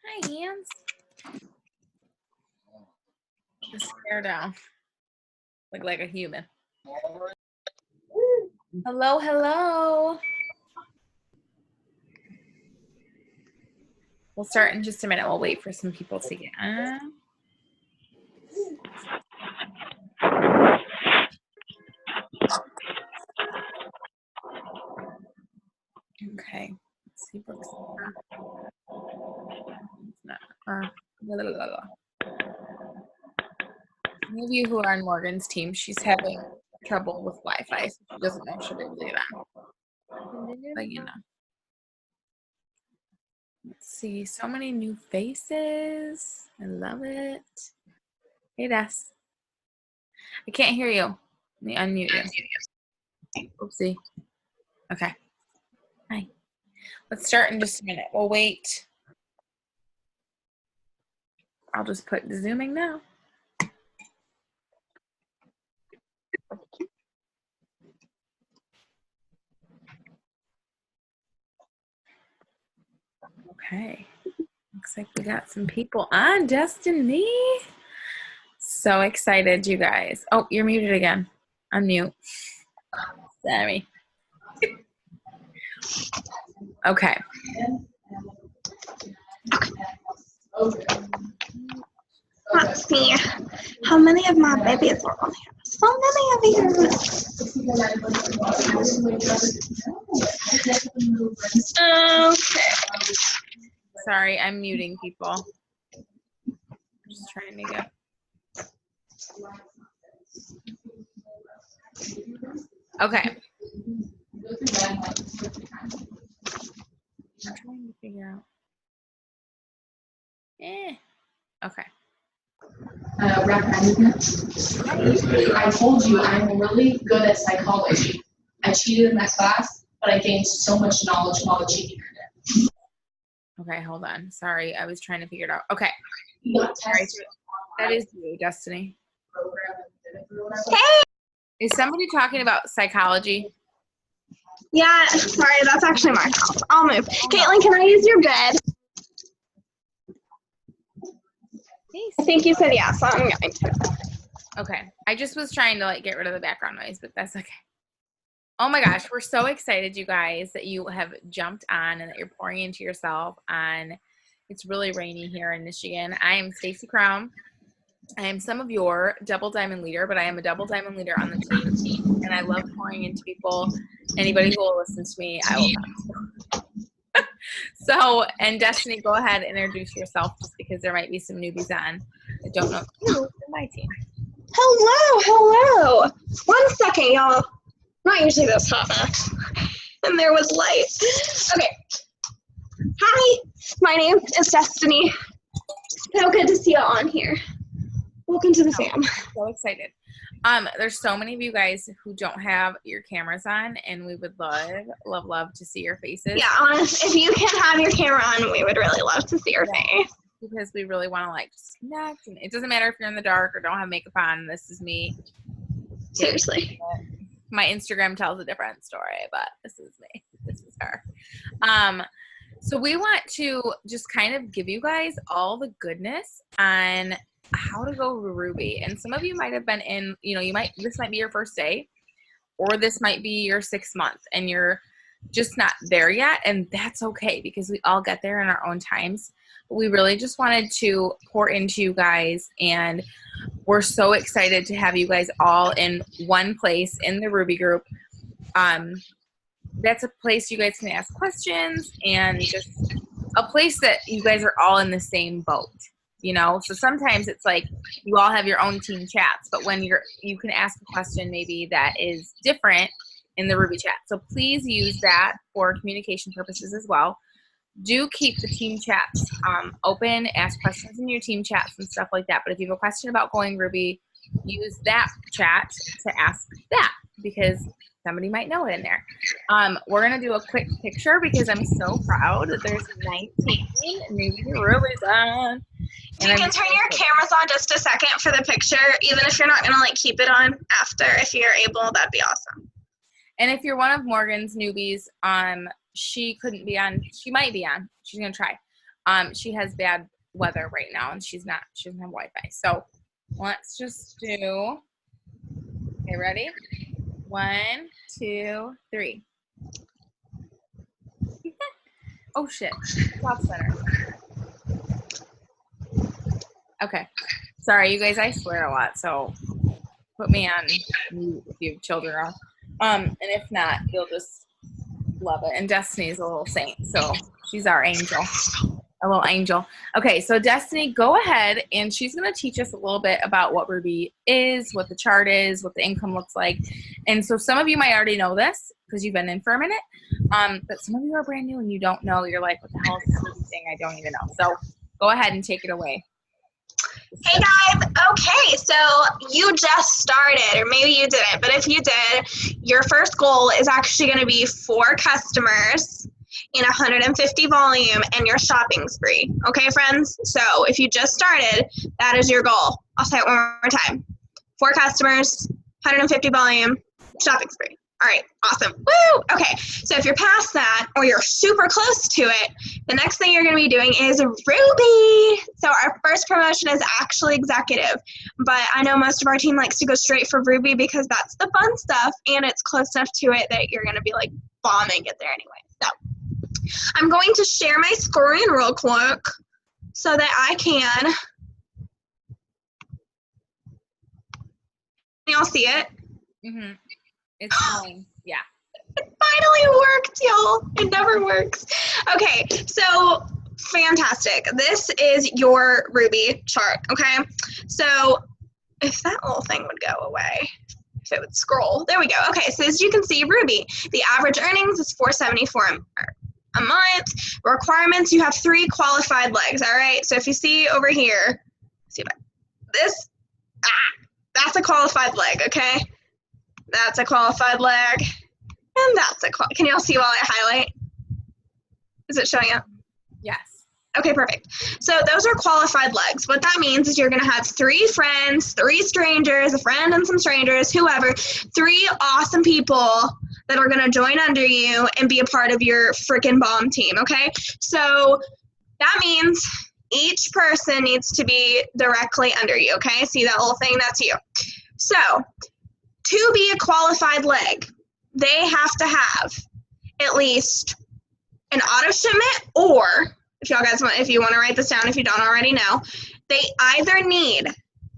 Hi, hands. Just stare down. Look like a human. Hello, hello. We'll start in just a minute. We'll wait for some people to get on. Okay. Let's see. Any of you who are on Morgan's team, she's having trouble with Wi-Fi, so she doesn't know she'll be able to get on. But you know. Let's see. So many new faces. I love it. Hey, Des. I can't hear you. Let me unmute you. Oopsie. Okay. Hi. Let's start in just a minute. We'll wait. I'll just put the zooming now. Okay. Looks like we got some people on. Destiny. So excited, you guys. Oh, you're muted again. Unmute. Sorry. Okay. Let's see. How many of my babies are on here? So many of you. Okay. Sorry, I'm muting people. I'm just trying to get. Okay. I'm trying to figure out. Okay. I told you I'm really good at psychology. I cheated in that class, but I gained so much knowledge while the cheating did. Okay, hold on. Sorry, I was trying to figure it out. Okay. Sorry. That is you, Destiny. Hey! Is somebody talking about psychology? Yeah, sorry, that's actually my house. I'll move. Caitlin, can I use your bed? I think you said yes, so I'm going to. Okay. I just was trying to like get rid of the background noise, but that's okay. Oh my gosh, we're so excited, you guys, that you have jumped on and that you're pouring into yourself on. It's really rainy here in Michigan. I am Stacy Crown. I am some of your double diamond leader, but I am a double diamond leader on the team, and I love pouring into people. Anybody who will listen to me, I will. So, and Destiny, go ahead and introduce yourself, just because there might be some newbies on that don't know you in my team. Hello. 1 second, y'all. Not usually this hot, and there was light. Okay. Hi, my name is Destiny. So good to see you on here. Welcome to the fam. So excited. There's so many of you guys who don't have your cameras on, and we would love to see your faces. Yeah, honestly, if you can have your camera on, we would really love to see your face. Because we really want to like just connect, and it doesn't matter if you're in the dark or don't have makeup on. This is me. Seriously. My Instagram tells a different story, but this is me. This is her. So we want to just kind of give you guys all the goodness on how to go Ruby. And some of you might have been in, this might be your first day, or this might be your 6th month, and you're just not there yet. And that's okay, because we all get there in our own times. But we really just wanted to pour into you guys, and we're so excited to have you guys all in one place in the Ruby group. That's a place you guys can ask questions, and just a place that you guys are all in the same boat. So sometimes it's like you all have your own team chats, but when you can ask a question maybe that is different in the Ruby chat. So please use that for communication purposes as well. Do keep the team chats open, ask questions in your team chats and stuff like that. But if you have a question about going Ruby, use that chat to ask that, because somebody might know it in there. We're going to do a quick picture, because I'm so proud that there's 19 Newbie To Ruby's on. You can turn your cameras on just a second for the picture, even if you're not going to like keep it on after. If you're able, that'd be awesome. And if you're one of Morgan's newbies, she couldn't be on. She might be on. She's going to try. She has bad weather right now, and she doesn't have Wi-Fi. So let's just do. Okay, ready? 1, 2, 3. Oh shit! Off center. Okay, sorry, you guys. I swear a lot, so put me on mute if you have children on. And if not, you'll just love it. And Destiny's a little saint, so she's our angel. A little angel. Okay, so Destiny, go ahead, and she's going to teach us a little bit about what Ruby is, what the chart is, what the income looks like. And so some of you might already know this because you've been in for a minute, but some of you are brand new and you don't know. You're like, what the hell is this Ruby thing? I don't even know. So go ahead and take it away. Hey guys, okay, so you just started, or maybe you didn't, but if you did, your first goal is actually going to be 4 customers in 150 volume and your shopping spree. Okay, friends? So if you just started, that is your goal. I'll say it one more time. 4 customers, 150 volume, shopping spree. All right, awesome. Woo! Okay, so if you're past that or you're super close to it, the next thing you're going to be doing is Ruby. So our first promotion is actually executive, but I know most of our team likes to go straight for Ruby because that's the fun stuff and it's close enough to it that you're going to be like bombing it there anyway. So I'm going to share my screen real quick so that I can. Y'all see it? Mm-hmm. It's fine. Yeah. It finally worked, y'all. It never works. Okay, so fantastic. This is your Ruby chart, okay? So if that little thing would go away, if it would scroll, there we go. Okay, so as you can see, Ruby, the average earnings is $474 a month. Requirements, you have 3 qualified legs, all right? So if you see over here, see this, that's a qualified leg, okay? That's a qualified leg, and that's a can y'all see while I highlight? Is it showing up? Yes. Okay, perfect. So those are qualified legs. What that means is you're going to have 3 friends, 3 strangers, a friend and some strangers, whoever, 3 awesome people that are going to join under you and be a part of your freaking bomb team, okay? So that means each person needs to be directly under you, okay? See that little thing? That's you. So to be a qualified leg, they have to have at least an auto shipment, or if you want to write this down if you don't already know, they either need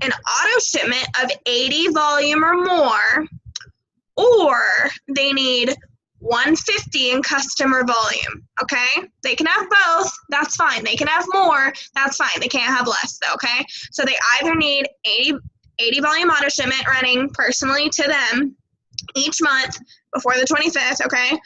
an auto shipment of 80 volume or more, or they need 150 in customer volume, okay? They can have both, that's fine. They can have more, that's fine. They can't have less, though, okay? So they either need 80 volume auto shipment running personally to them each month before the 25th, okay?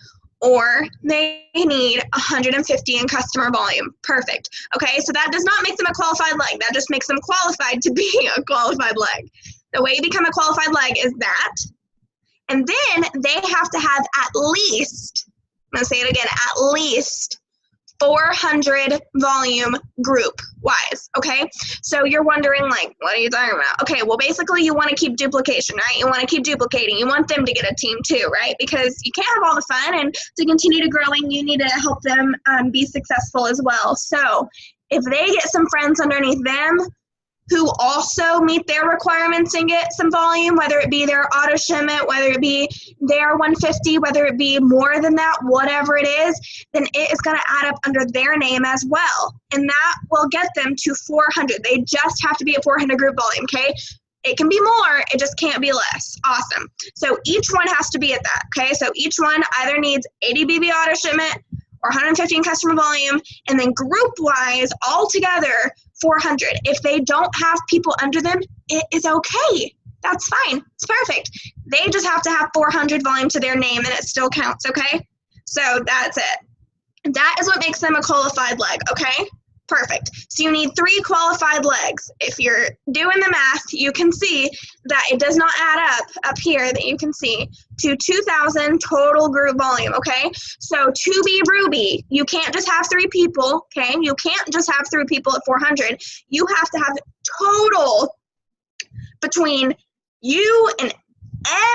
Or they need 150 in customer volume. Perfect. Okay, so that does not make them a qualified leg. That just makes them qualified to be a qualified leg. The way you become a qualified leg is that. And then they have to have at least, I'm going to say it again, at least 400 volume group wise, okay? So you're wondering, like, what are you talking about? Okay, well, basically you want to keep duplication, right? You want to keep duplicating. You want them to get a team too, right? Because you can't have all the fun, and to continue to growing, you need to help them be successful as well. So if they get some friends underneath them who also meet their requirements and get some volume, whether it be their auto shipment, whether it be their 150, whether it be more than that, whatever it is, then it is going to add up under their name as well. And that will get them to 400. They just have to be at 400 group volume, okay? It can be more, it just can't be less. Awesome. So each one has to be at that, okay? So each one either needs 80 BB auto shipment or 150 in customer volume, and then group-wise, all together, 400. If they don't have people under them, it is okay. That's fine. It's perfect. They just have to have 400 volume to their name, and it still counts, okay? So that's it. That is what makes them a qualified leg, okay? Perfect. So you need 3 qualified legs. If you're doing the math, you can see that it does not add up here that you can see to 2,000 total group volume, okay? So to be Ruby, you can't just have 3 people, okay? You can't just have 3 people at 400. You have to have total between you and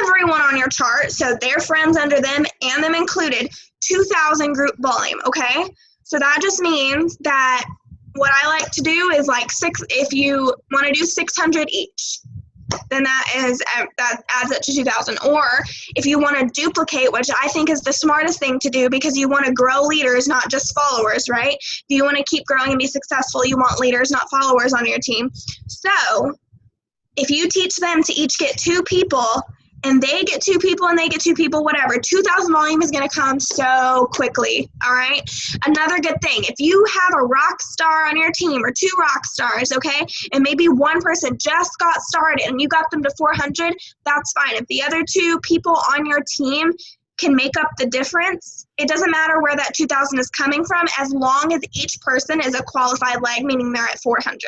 everyone on your chart, so their friends under them and them included, 2,000 group volume, okay? So that just means that what I like to do is like if you want to do 600 each, then that adds up to 2,000. Or if you want to duplicate, which I think is the smartest thing to do because you want to grow leaders, not just followers, right? If you want to keep growing and be successful, you want leaders, not followers on your team. So if you teach them to each get 2 people, and they get 2 people and they get 2 people, whatever, 2,000 volume is going to come so quickly, all right? Another good thing, if you have a rock star on your team or 2 rock stars, okay, and maybe one person just got started and you got them to 400, that's fine. If the other 2 people on your team can make up the difference, it doesn't matter where that 2,000 is coming from as long as each person is a qualified leg, meaning they're at 400.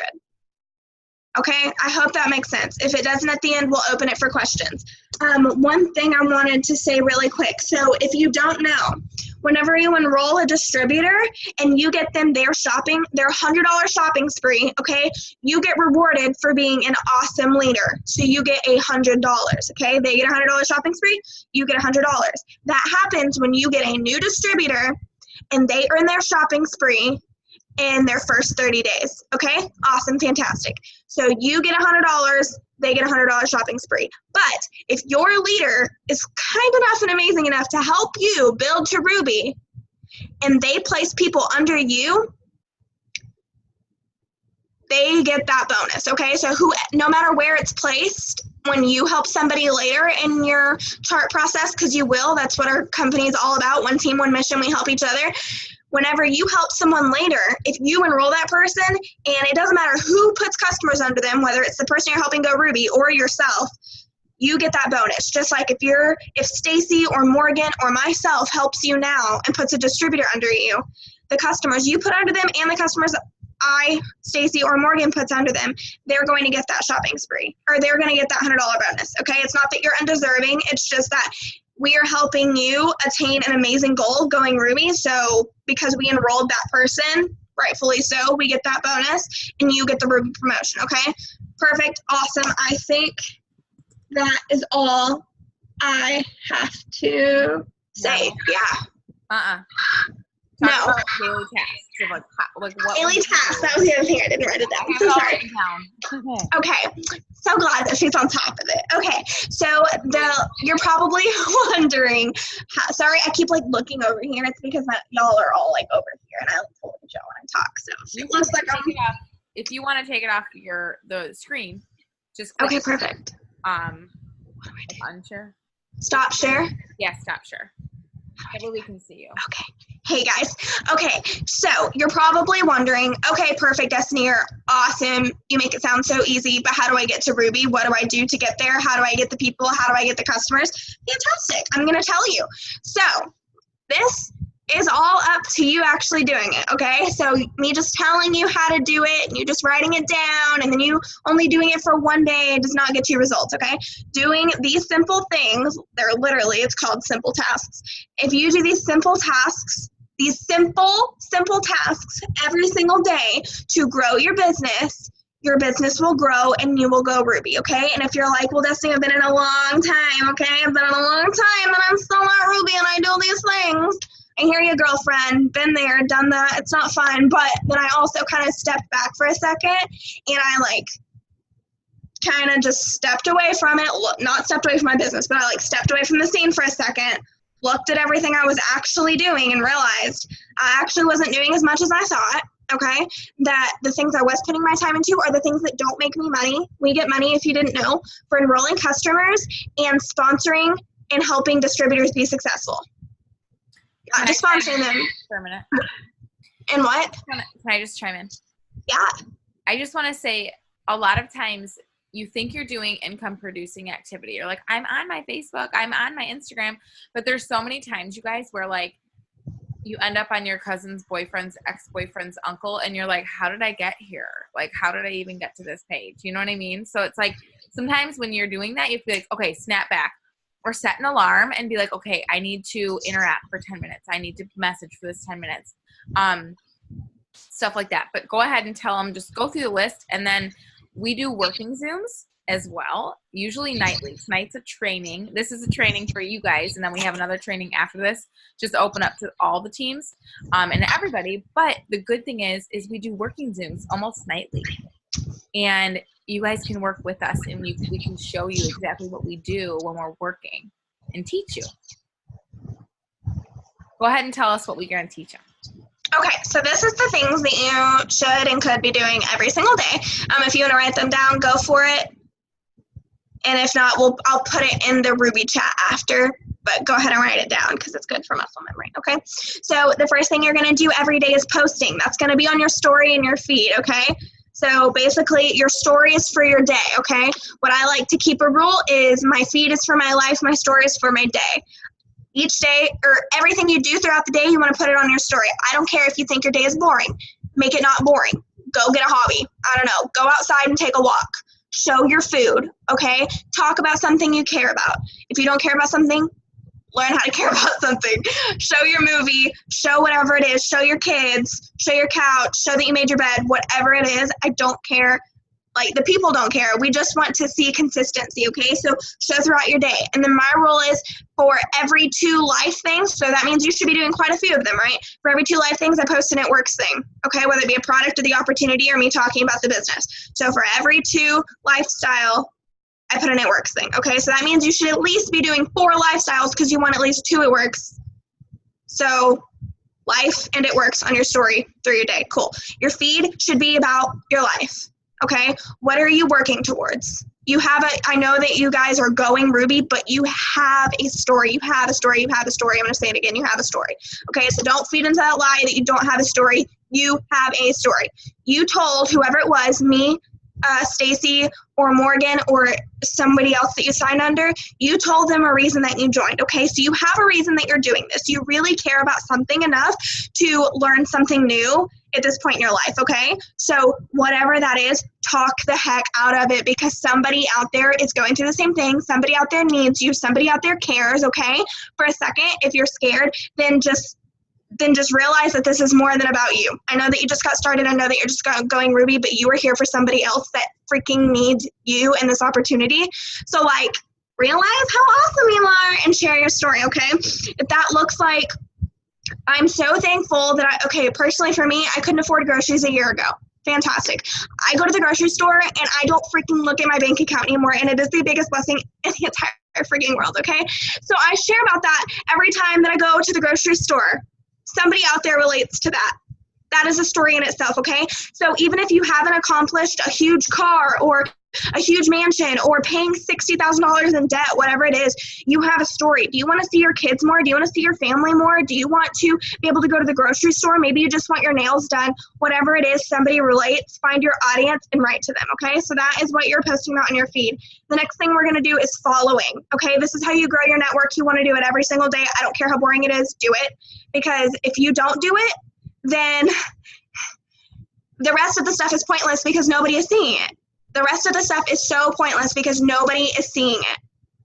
Okay, I hope that makes sense. If it doesn't at the end, we'll open it for questions. One thing I wanted to say really quick. So if you don't know, whenever you enroll a distributor and you get them their $100 shopping spree, okay, you get rewarded for being an awesome leader. So you get $100, okay? They get a $100 shopping spree, you get $100. That happens when you get a new distributor and they earn their shopping spree in their first 30 days. Okay? Awesome. Fantastic. So you get $100, they get a $100 shopping spree. But if your leader is kind enough and amazing enough to help you build to Ruby and they place people under you, they get that bonus. Okay? So no matter where it's placed, when you help somebody later in your chart process, because you will, that's what our company is all about. One team, one mission, we help each other. Whenever you help someone later, if you enroll that person, and it doesn't matter who puts customers under them, whether it's the person you're helping go Ruby or yourself, you get that bonus. Just like if Stacy or Morgan or myself helps you now and puts a distributor under you, the customers you put under them and the customers Stacy or Morgan puts under them, they're going to get that shopping spree, or they're going to get that $100 bonus. Okay, it's not that you're undeserving. It's just that we are helping you attain an amazing goal going Ruby. So because we enrolled that person, rightfully so, we get that bonus and you get the Ruby promotion. Okay, perfect, awesome. I think that is all I have to say. Yeah. Talk No. about daily tasks. Of like what Daily tasks. That was the other thing I didn't write it down. So sorry. Okay. So glad that she's on top of it. Okay. So you're probably wondering. Sorry, I keep like looking over here. And it's because y'all are all like over here, and I like to look at y'all when I talk. So it looks like if you want to take it off the screen, just click okay. Perfect. Unshare. Stop share. Yeah. Stop share. That way we can see you. Okay. Hey guys. Okay, so you're probably wondering, okay, perfect, Destiny, you're awesome. You make it sound so easy, but how do I get to Ruby? What do I do to get there? How do I get the people? How do I get the customers? Fantastic. I'm going to tell you. So this is all up to you actually doing it, okay? So me just telling you how to do it, and you just writing it down, and then you only doing it for one day does not get you results, okay? Doing these simple things, it's called simple tasks. If you do these simple tasks, these simple tasks every single day to grow your business will grow and you will go Ruby, okay? And if you're like, well, Destiny, I've been in a long time, okay? I've been in a long time and I'm still not Ruby and I do these things. I hear you, girlfriend. Been there, done that. It's not fun. But then I also kind of stepped back for a second and I kind of just stepped away from it. Not stepped away from my business, but I stepped away from the scene for a second, looked at everything I was actually doing and realized I actually wasn't doing as much as I thought, okay? That the things I was putting my time into are the things that don't make me money. We get money, if you didn't know, for enrolling customers and sponsoring and helping distributors be successful. Not just sponsoring them. For a minute. And what? Can I just chime in? Yeah. I just want to say a lot of times you think you're doing income producing activity. You're like, I'm on my Facebook, I'm on my Instagram, but there's so many times, you guys, where you end up on your cousin's boyfriend's ex-boyfriend's uncle and you're like, how did I get here? How did I even get to this page? You know what I mean? So it's sometimes when you're doing that, you have to be like, okay, snap back. Or set an alarm and be like, okay, I need to interact for 10 minutes. I need to message for this 10 minutes. Stuff like that. But go ahead and tell them, just go through the list. And then we do working Zooms. as well, usually nightly. Tonight's a training. This is a training for you guys, and then we have another training after this, just to open up to all the teams and everybody. But the good thing is we do working Zooms almost nightly, and you guys can work with us, and we can show you exactly what we do when we're working and teach you. Go ahead and tell us what we're going to teach them. Okay, so this is the things that you should and could be doing every single day. If you want to write them down, go for it. And if not, I'll put it in the Ruby chat after, but go ahead and write it down because it's good for muscle memory, okay? So the first thing you're going to do every day is posting. That's going to be on your story and your feed, okay? So basically, your story is for your day, okay? What I like to keep a rule is my feed is for my life, my story is for my day. Each day, or everything you do throughout the day, you want to put it on your story. I don't care if you think your day is boring. Make it not boring. Go get a hobby. I don't know. Go outside and take a walk. Show your food, okay? Talk about something you care about. If you don't care about something, learn how to care about something. Show your movie. Show whatever it is. Show your kids. Show your couch. Show that you made your bed. Whatever it is, I don't care. Like, the people don't care. We just want to see consistency, okay? So show throughout your day. And then my rule is for every 2 life things, so that means you should be doing quite a few of them, right? For every 2 life things, I post an It Works thing, okay? Whether it be a product or the opportunity or me talking about the business. So for every 2 lifestyle, I put an It Works thing, okay? So that means you should at least be doing 4 lifestyles because you want at least 2 It Works. So life and It Works on your story through your day. Cool. Your feed should be about your life. Okay, what are you working towards? I know that you guys are going Ruby, but you have a story. You have a story. You have a story. I'm going to say it again. You have a story. Okay, so don't feed into that lie that you don't have a story. You have a story. You told whoever it was, me, Stacy, or Morgan, or somebody else that you signed under, you told them a reason that you joined, okay? So you have a reason that you're doing this. You really care about something enough to learn something new at this point in your life, okay? So whatever that is, talk the heck out of it because somebody out there is going through the same thing. Somebody out there needs you. Somebody out there cares, okay? For a second, if you're scared, then just realize that this is more than about you. I know that you just got started. I know that you're just going Ruby, but you are here for somebody else that freaking needs you in this opportunity. So, like, realize how awesome you are and share your story, okay? If that looks like, I'm so thankful that personally for me, I couldn't afford groceries a year ago. Fantastic. I go to the grocery store and I don't freaking look at my bank account anymore, and it is the biggest blessing in the entire freaking world, okay? So I share about that every time that I go to the grocery store. Somebody out there relates to that. That is a story in itself, okay? So even if you haven't accomplished a huge car or a huge mansion or paying $60,000 in debt, whatever it is, you have a story. Do you want to see your kids more? Do you want to see your family more? Do you want to be able to go to the grocery store? Maybe you just want your nails done. Whatever it is, somebody relates, find your audience and write to them, okay? So that is what you're posting about on your feed. The next thing we're going to do is following, okay? This is how you grow your network. You want to do it every single day. I don't care how boring it is, do it. Because if you don't do it, then the rest of the stuff is pointless because nobody is seeing it. The rest of the stuff is so pointless because nobody is seeing it.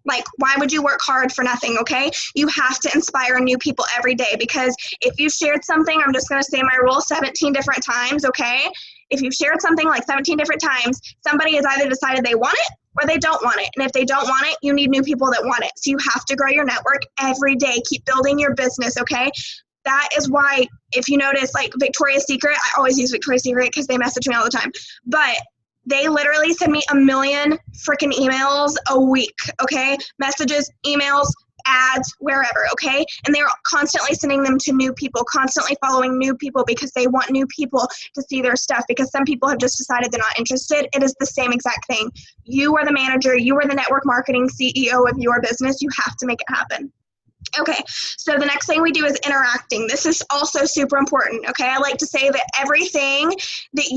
Like, why would you work hard for nothing, okay? You have to inspire new people every day because if you shared something, I'm just going to say my rule 17 different times, okay? If you've shared something like 17 different times, somebody has either decided they want it or they don't want it. And if they don't want it, you need new people that want it. So you have to grow your network every day. Keep building your business, okay? That is why, if you notice, like Victoria's Secret, I always use Victoria's Secret because they message me all the time. But they literally send me 1 million freaking emails a week, okay? Messages, emails, ads, wherever, okay? And they're constantly sending them to new people, constantly following new people because they want new people to see their stuff because some people have just decided they're not interested. It is the same exact thing. You are the manager. You are the network marketing CEO of your business. You have to make it happen. Okay, so the next thing we do is interacting. This is also super important, okay? I like to say that everything that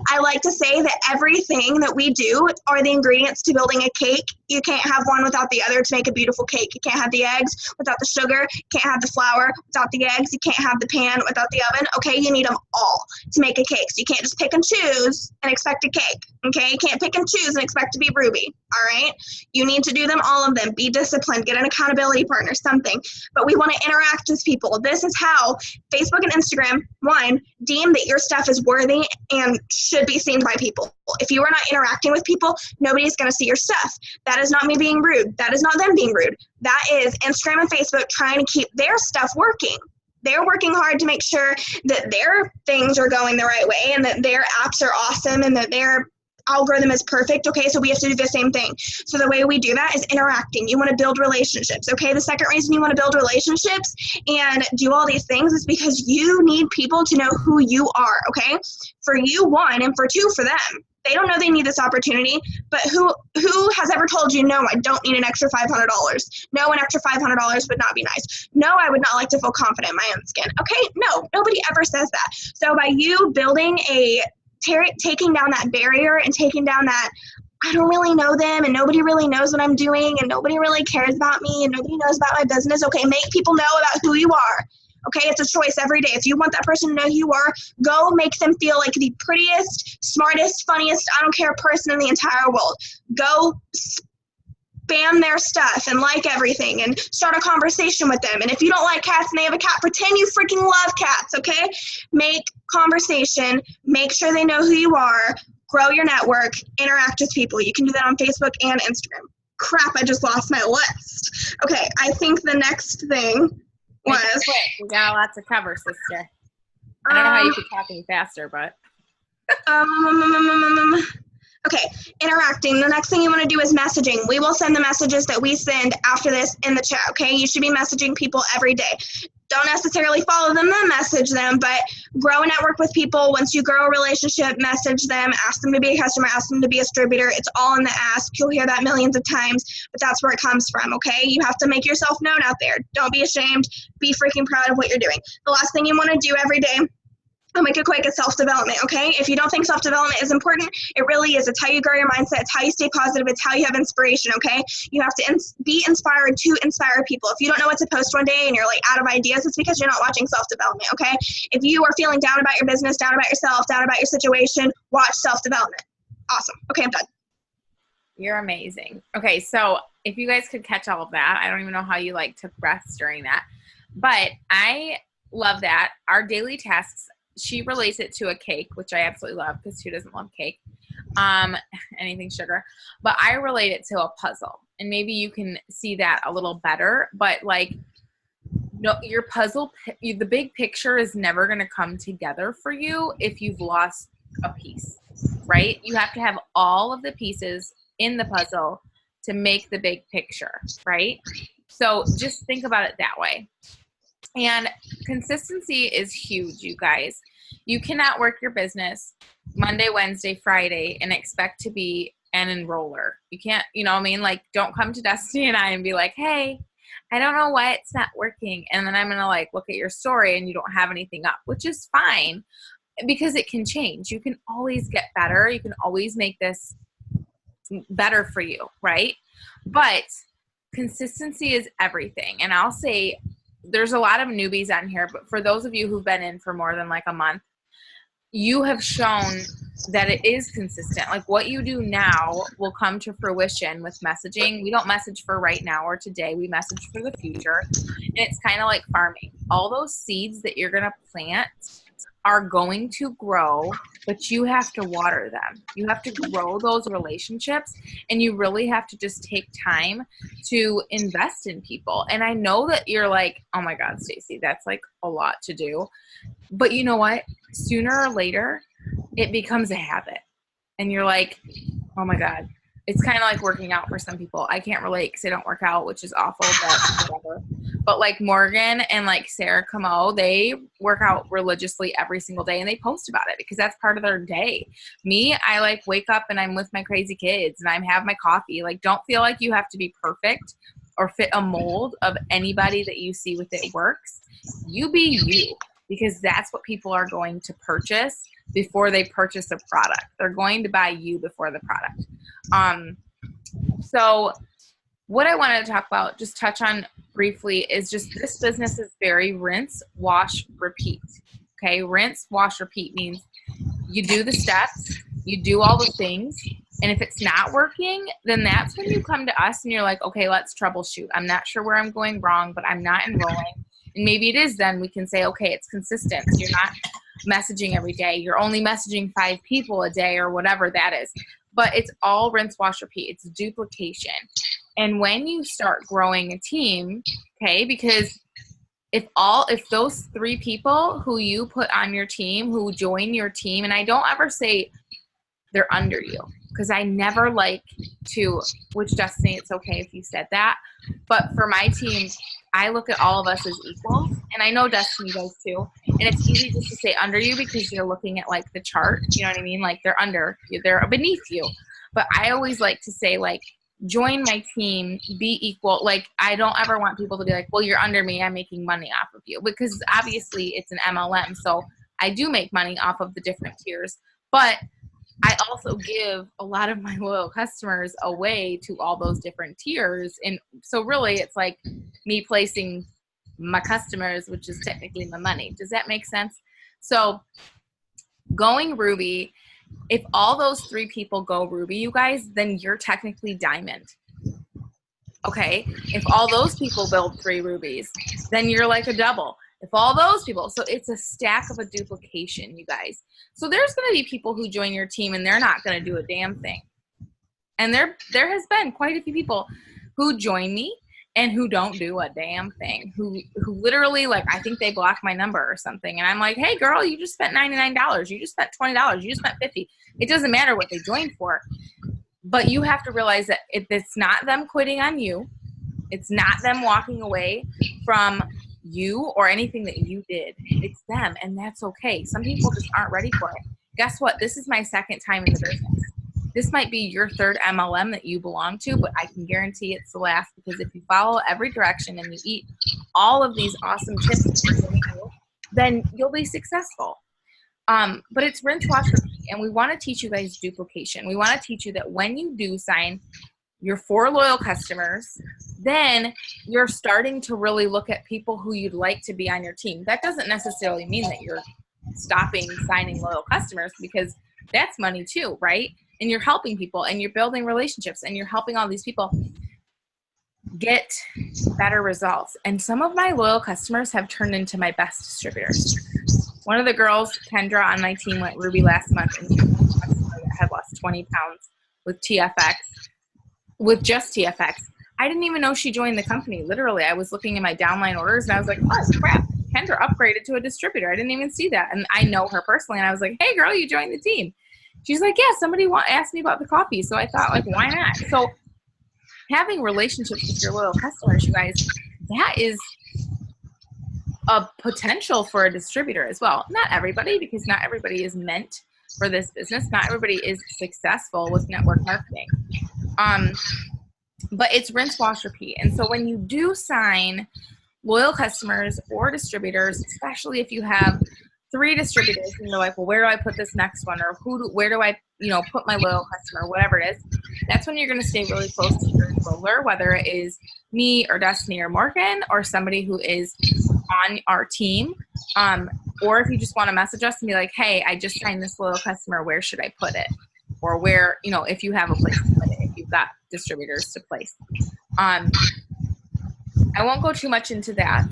I like to say that everything that we do are the ingredients to building a cake. You can't have one without the other to make a beautiful cake. You can't have the eggs without the sugar. You can't have the flour without the eggs. You can't have the pan without the oven, okay? You need them all to make a cake. So you can't just pick and choose and expect a cake, okay? You can't pick and choose and expect to be Ruby, all right? You need to do them, all of them. Be disciplined. Get an accountability partner, something. But we want to interact with people. This is how Facebook and Instagram, one, deem that your stuff is worthy and should be seen by people. If you are not interacting with people, nobody's going to see your stuff. That is not me being rude. That is not them being rude. That is Instagram and Facebook trying to keep their stuff working. They're working hard to make sure that their things are going the right way and that their apps are awesome and that their algorithm is perfect. Okay, so we have to do the same thing. So the way we do that is interacting. You want to build relationships. Okay, the second reason you want to build relationships and do all these things is because you need people to know who you are. Okay, for you, one, and for two, for them. They don't know they need this opportunity, but who has ever told you, no, I don't need an extra $500. No, an extra $500 would not be nice. No, I would not like to feel confident in my own skin. Okay, no, nobody ever says that. So by you building taking down that barrier and taking down that, I don't really know them and nobody really knows what I'm doing and nobody really cares about me and nobody knows about my business. Okay, make people know about who you are. Okay, it's a choice every day. If you want that person to know who you are, go make them feel like the prettiest, smartest, funniest, I don't care person in the entire world. Go spam their stuff and like everything and start a conversation with them. And if you don't like cats and they have a cat, pretend you freaking love cats, okay? Make conversation, make sure they know who you are, grow your network, interact with people. You can do that on Facebook and Instagram. Crap, I just lost my list. Okay, I think the next thing was... We got a lot to cover, sister. I don't know how you could talk any faster, but... Okay, interacting. The next thing you want to do is messaging. We will send the messages that we send after this in the chat, okay? You should be messaging people every day. Don't necessarily follow them, then message them, but grow a network with people. Once you grow a relationship, message them, ask them to be a customer, ask them to be a distributor. It's all in the ask. You'll hear that millions of times, but that's where it comes from, okay? You have to make yourself known out there. Don't be ashamed. Be freaking proud of what you're doing. The last thing you want to do every day, I'll make it quick, is self-development, okay? If you don't think self-development is important, it really is. It's how you grow your mindset. It's how you stay positive. It's how you have inspiration, okay? You have to be inspired to inspire people. If you don't know what to post one day and you're like out of ideas, it's because you're not watching self-development, okay? If you are feeling down about your business, down about yourself, down about your situation, watch self-development. Awesome. Okay, I'm done. You're amazing. Okay, so if you guys could catch all of that, I don't even know how you like took breaths during that, but I love that. Our daily tasks, she relates it to a cake, which I absolutely love because who doesn't love cake? Anything sugar. But I relate it to a puzzle. And maybe you can see that a little better. But like, no, your puzzle, the big picture is never going to come together for you if you've lost a piece, right? You have to have all of the pieces in the puzzle to make the big picture, right? So just think about it that way. And consistency is huge, you guys. You cannot work your business Monday, Wednesday, Friday and expect to be an enroller. You can't, you know what I mean? Like, don't come to Destiny and I and be like, hey, I don't know why it's not working. And then I'm going to like look at your story and you don't have anything up, which is fine because it can change. You can always get better. You can always make this better for you, right? But consistency is everything. And I'll say, there's a lot of newbies on here, but for those of you who've been in for more than like a month, you have shown that it is consistent. Like what you do now will come to fruition with messaging. We don't message for right now or today. We message for the future. And it's kind of like farming. All those seeds that you're going to plant are going to grow, but you have to water them. You have to grow those relationships, and you really have to just take time to invest in people. And I know that you're like, oh my God, Stacey, that's like a lot to do. But you know what? Sooner or later, it becomes a habit. And you're like, oh my God. It's kind of like working out for some people. I can't relate because I don't work out, which is awful, but whatever. But like Morgan and like Sarah Camo, they work out religiously every single day and they post about it because that's part of their day. Me, I like wake up and I'm with my crazy kids and I have my coffee. Like, don't feel like you have to be perfect or fit a mold of anybody that you see with it works. You be you, because that's what people are going to purchase before they purchase a product. They're going to buy you before the product. So what I wanted to talk about, just touch on briefly, is just this business is very rinse, wash, repeat. Okay, rinse, wash, repeat means you do the steps, you do all the things, And if it's not working, then that's when you come to us and you're like, okay, let's troubleshoot. I'm not sure where I'm going wrong, but I'm not enrolling. And maybe it is then we can say, okay, it's consistent. So you're not messaging every day. You're only messaging 5 people a day or whatever that is. But it's all rinse, wash, repeat. It's duplication. And when you start growing a team, okay, because if those 3 people who you put on your team, who join your team, and I don't ever say they're under you, because I never like to, which Destiny, it's okay if you said that, but for my team, I look at all of us as equals, and I know Destiny does too, and it's easy just to say under you because you're looking at like the chart, you know what I mean? Like they're under you, they're beneath you. But I always like to say like, join my team, be equal. Like I don't ever want people to be like, well, you're under me, I'm making money off of you, because obviously it's an MLM, so I do make money off of the different tiers, but I also give a lot of my loyal customers away to all those different tiers. And so really it's like me placing my customers, which is technically my money. Does that make sense? So going Ruby, if all those 3 people go Ruby, you guys, then you're technically diamond. Okay. If all those people build 3 rubies, then you're like a double. If all those people, so it's a stack of a duplication, you guys. So there's going to be people who join your team and they're not going to do a damn thing. And there has been quite a few people who join me and who don't do a damn thing, who literally, like, I think they block my number or something. And I'm like, hey girl, you just spent $99. You just spent $20. You just spent $50. It doesn't matter what they joined for. But you have to realize that if it's not them quitting on you, it's not them walking away from you or anything that you did, it's them, and that's okay. Some people just aren't ready for it. Guess what? This is my 2nd time in the business. This might be your 3rd MLM that you belong to, but I can guarantee it's the last, because if you follow every direction and you eat all of these awesome tips that we're giving you, then you'll be successful. But it's rinse, wash, repeat, and we want to teach you guys duplication. We want to teach you that when you do sign your 4 loyal customers, then you're starting to really look at people who you'd like to be on your team. That doesn't necessarily mean that you're stopping signing loyal customers, because that's money too, right? And you're helping people and you're building relationships and you're helping all these people get better results. And some of my loyal customers have turned into my best distributors. One of the girls, Kendra, on my team went Ruby last month, and she was a customer that had lost 20 pounds with TFX, with just TFX. I didn't even know she joined the company. Literally, I was looking at my downline orders and I was like, oh crap, Kendra upgraded to a distributor. I didn't even see that. And I know her personally, and I was like, hey girl, you joined the team. She's like, yeah, somebody asked me about the coffee. So I thought, like, why not? So having relationships with your loyal customers, you guys, that is a potential for a distributor as well. Not everybody, because not everybody is meant for this business. Not everybody is successful with network marketing. But it's rinse, wash, repeat. And so when you do sign loyal customers or distributors, especially if you have 3 distributors and you're like, well, where do I put this next one? Or where do I, put my loyal customer, whatever it is, that's when you're going to stay really close to your enroller, whether it is me or Destiny or Morgan or somebody who is on our team. Or if you just want to message us and be like, hey, I just signed this loyal customer, where should I put it? Or where, if you have a place to put it, if you've got distributors to place. I won't go too much into that.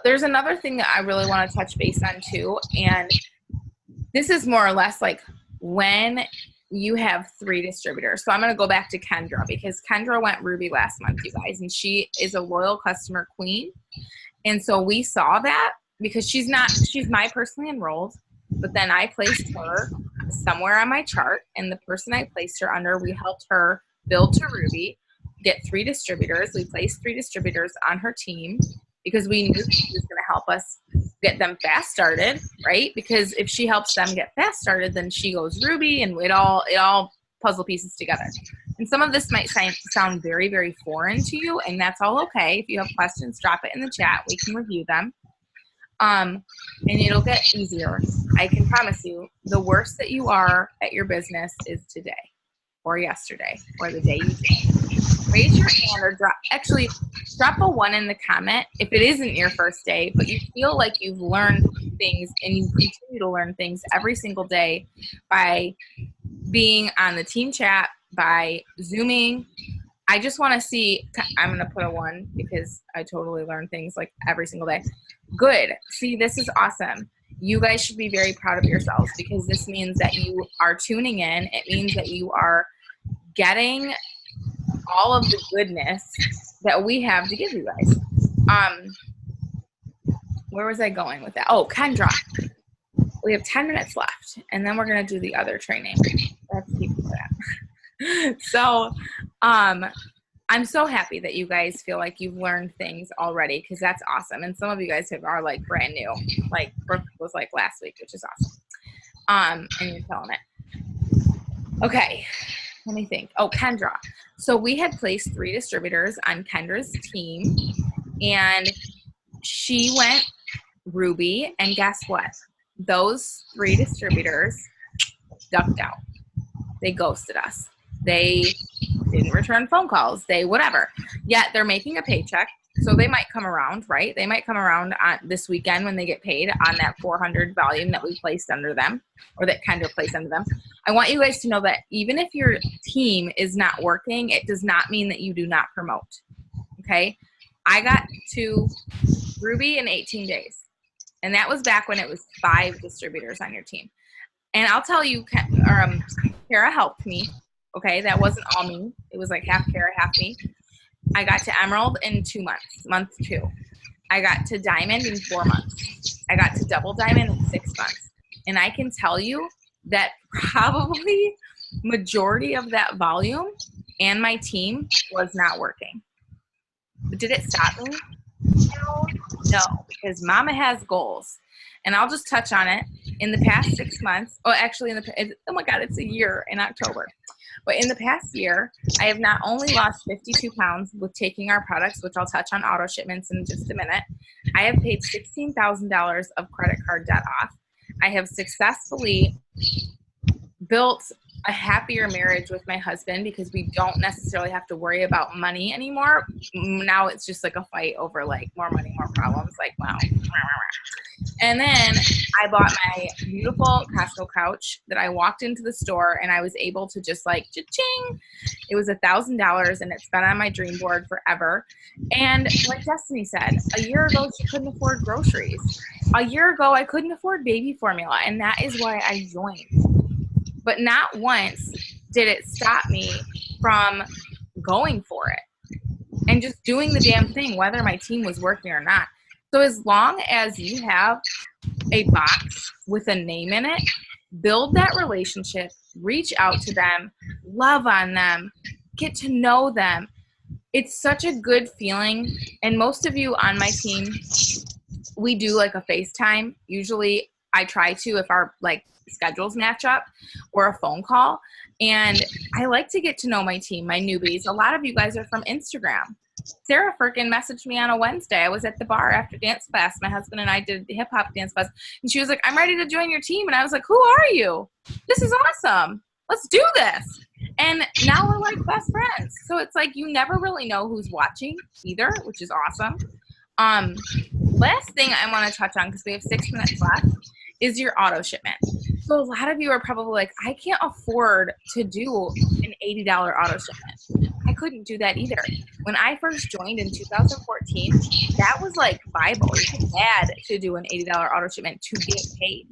There's another thing that I really want to touch base on too, and this is more or less like when you have 3 distributors. So I'm going to go back to Kendra, because Kendra went Ruby last month, you guys, and she is a loyal customer queen. And so we saw that, because she's my personally enrolled, but then I placed her somewhere on my chart, and the person I placed her under, we helped her build to Ruby, get 3 distributors. We placed 3 distributors on her team because we knew she was going to help us get them fast started, right? Because if she helps them get fast started, then she goes Ruby, and it all puzzle pieces together. And some of this might sound very, very foreign to you, and that's all okay. If you have questions, drop it in the chat. We can review them. And it'll get easier. I can promise you, the worst that you are at your business is today or yesterday or the day you did. Raise your hand or drop a 1 in the comment if it isn't your first day, but you feel like you've learned things and you continue to learn things every single day by being on the team chat, by Zooming. I just want to see, I'm going to put a 1 because I totally learn things like every single day. Good. See, this is awesome. You guys should be very proud of yourselves because this means that you are tuning in. It means that you are getting all of the goodness that we have to give you guys. Where was I going with that? Oh, Kendra. We have 10 minutes left, and then we're going to do the other training. Let's keep that. So I'm so happy that you guys feel like you've learned things already because that's awesome. And some of you guys are like brand new. Like Brooke was like last week, which is awesome. And you're killing it. Okay. Let me think. Oh, Kendra. So we had placed 3 distributors on Kendra's team, and she went Ruby, and guess what? Those 3 distributors ducked out. They ghosted us. They didn't return phone calls. They whatever. Yet they're making a paycheck, so they might come around, right? They might come around on this weekend when they get paid on that 400 volume that we placed under them, or that Kendra placed under them. I want you guys to know that even if your team is not working, it does not mean that you do not promote. Okay? I got to Ruby in 18 days. And that was back when it was 5 distributors on your team. And I'll tell you, Kara helped me. Okay, that wasn't all me. It was like half Kara, half me. I got to Emerald in 2 months, month 2. I got to Diamond in 4 months. I got to Double Diamond in 6 months. And I can tell you that probably majority of that volume and my team was not working. But did it stop me? No, because Mama has goals. And I'll just touch on it. In the past 6 months, oh my God, it's a year in October. But in the past year, I have not only lost 52 pounds with taking our products, which I'll touch on auto shipments in just a minute. I have paid $16,000 of credit card debt off. I have successfully built a happier marriage with my husband because we don't necessarily have to worry about money anymore. Now it's just like a fight over like more money, more problems. Like, wow. And then I bought my beautiful Costco couch that I walked into the store and I was able to just like, cha-ching. It was $1,000 and it's been on my dream board forever. And like Destiny said, a year ago, she couldn't afford groceries. A year ago, I couldn't afford baby formula. And that is why I joined. But not once did it stop me from going for it and just doing the damn thing, whether my team was working or not. So as long as you have a box with a name in it, build that relationship, reach out to them, love on them, get to know them. It's such a good feeling. And most of you on my team, we do like a FaceTime. Usually I try to if our like schedules match up, or a phone call. And I like to get to know my team, my newbies. A lot of you guys are from Instagram. Sarah freaking messaged me on a Wednesday. I was at the bar after dance class. My husband and I did hip hop dance class. And she was like, I'm ready to join your team. And I was like, who are you? This is awesome. Let's do this. And now we're like best friends. So it's like you never really know who's watching either, which is awesome. Last thing I want to touch on, because we have 6 minutes left, is your auto shipment. So a lot of you are probably like, I can't afford to do an $80 auto shipment. I couldn't do that either. When I first joined in 2014, that was like Bible. You had to do an $80 auto shipment to get paid.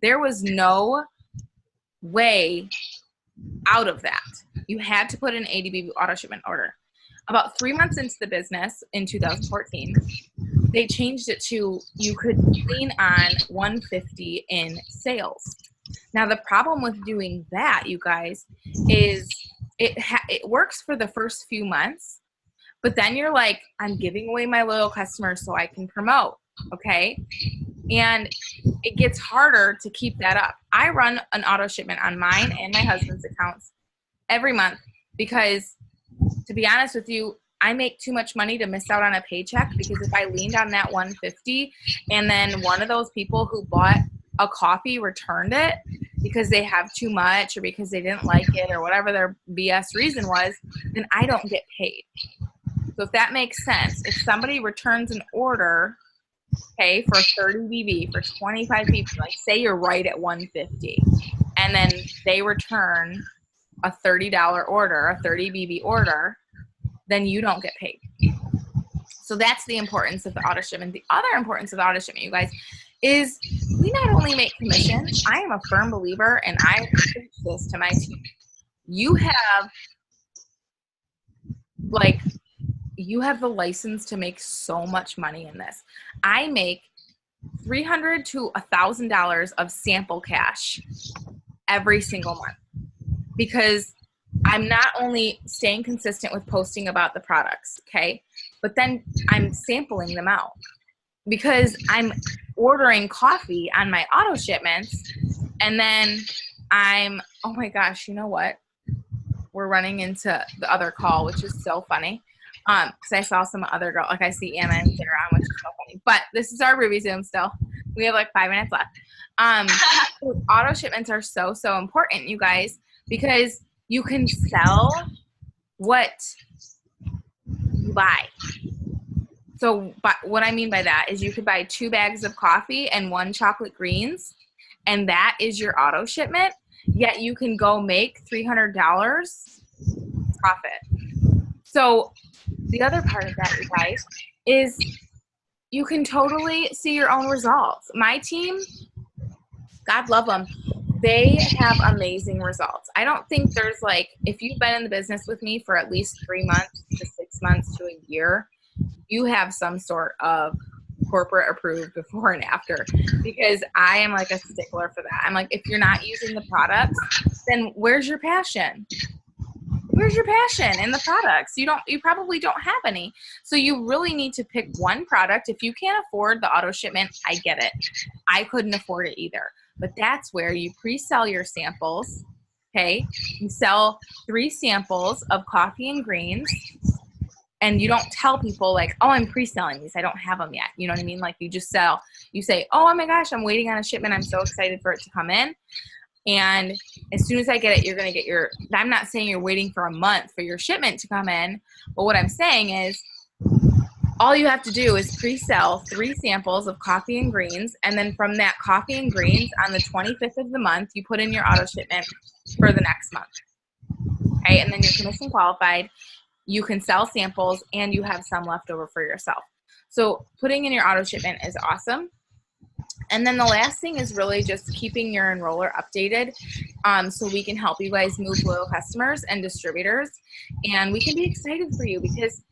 There was no way out of that. You had to put an ADB auto shipment order. About 3 months into the business in 2014, they changed it to you could lean on 150 in sales. Now the problem with doing that, you guys, is it works for the first few months, but then you're like, I'm giving away my loyal customers so I can promote, okay? And it gets harder to keep that up. I run an auto shipment on mine and my husband's accounts every month because, to be honest with you, I make too much money to miss out on a paycheck, because if I leaned on that 150 and then one of those people who bought a coffee returned it because they have too much or because they didn't like it or whatever their BS reason was, then I don't get paid. So if that makes sense, if somebody returns an order, okay, for 30 BB, for 25 people, like say you're right at 150, and then they return a $30 order, a 30 BB order, then you don't get paid. So that's the importance of the auto shipment. The other importance of the auto shipment, you guys, is we not only make commission, I am a firm believer, and I preach this to my team. You have the license to make so much money in this. I make $300 to $1,000 of sample cash every single month because I'm not only staying consistent with posting about the products, okay, but then I'm sampling them out because I'm ordering coffee on my auto shipments, and then oh my gosh, you know what? We're running into the other call, which is so funny. Because I saw some other girl, like I see Anna and Sarah on, which is so funny. But this is our Ruby Zoom still. We have like 5 minutes left. Auto shipments are so, so important, you guys, because you can sell what you buy. So what I mean by that is you could buy 2 bags of coffee and 1 chocolate greens, and that is your auto shipment, yet you can go make $300 profit. So the other part of that, you guys, is you can totally see your own results. My team, God love them, they have amazing results. I don't think there's if you've been in the business with me for at least 3 months to 6 months to a year, you have some sort of corporate approved before and after, because I am a stickler for that. I'm if you're not using the products, then where's your passion? Where's your passion in the products? You probably don't have any. So you really need to pick one product. If you can't afford the auto shipment, I get it. I couldn't afford it either. But that's where you pre-sell your samples. Okay. You sell 3 samples of coffee and greens, and you don't tell people oh, I'm pre-selling these. I don't have them yet. You know what I mean? You just sell, you say, oh my gosh, I'm waiting on a shipment. I'm so excited for it to come in. And as soon as I get it, you're going to get I'm not saying you're waiting for a month for your shipment to come in, but what I'm saying is all you have to do is pre-sell 3 samples of coffee and greens, and then from that coffee and greens on the 25th of the month, you put in your auto shipment for the next month. Okay, and then you're commission qualified. You can sell samples, and you have some left over for yourself. So putting in your auto shipment is awesome. And then the last thing is really just keeping your enroller updated so we can help you guys move loyal customers and distributors. And we can be excited for you because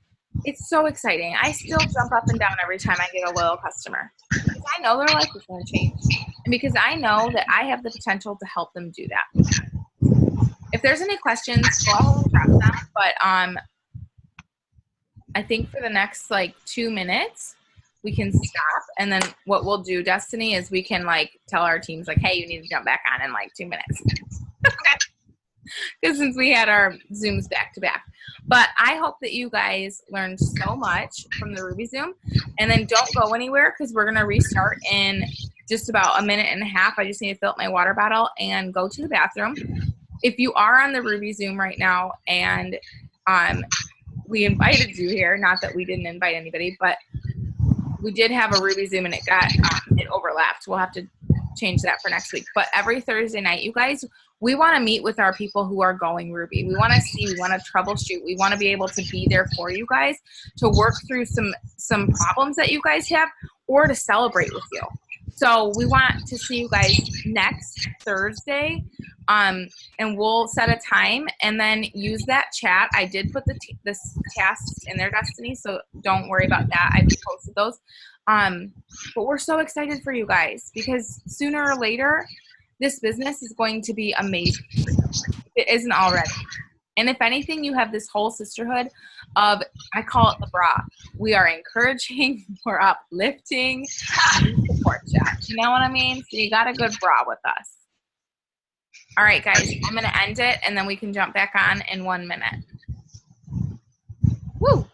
it's so exciting. I still jump up and down every time I get a loyal customer because I know their life is going to change. And because I know that I have the potential to help them do that. If there's any questions, go ahead and drop them. But I think for the next 2 minutes, we can stop, and then what we'll do, Destiny, is we can tell our teams hey, you need to jump back on in 2 minutes. Because since we had our Zooms back to back. But I hope that you guys learned so much from the Ruby Zoom, and then don't go anywhere because we're gonna restart in just about a minute and a half. I just need to fill up my water bottle and go to the bathroom. If you are on the Ruby Zoom right now and we invited you here, not that we didn't invite anybody, but we did have a Ruby Zoom and it got it overlapped. We'll have to change that for next week. But every Thursday night, you guys, we want to meet with our people who are going Ruby. We want to see, we want to troubleshoot. We want to be able to be there for you guys to work through some problems that you guys have or to celebrate with you. So we want to see you guys next Thursday. And we'll set a time and then use that chat. I did put the tasks in there, Destiny, so don't worry about that. I just posted those. But we're so excited for you guys because sooner or later, this business is going to be amazing. It isn't already. And if anything, you have this whole sisterhood of, I call it the bra. We are encouraging, we're uplifting, support chat. You know what I mean? So you got a good bra with us. All right, guys, I'm going to end it, and then we can jump back on in 1 minute. Woo!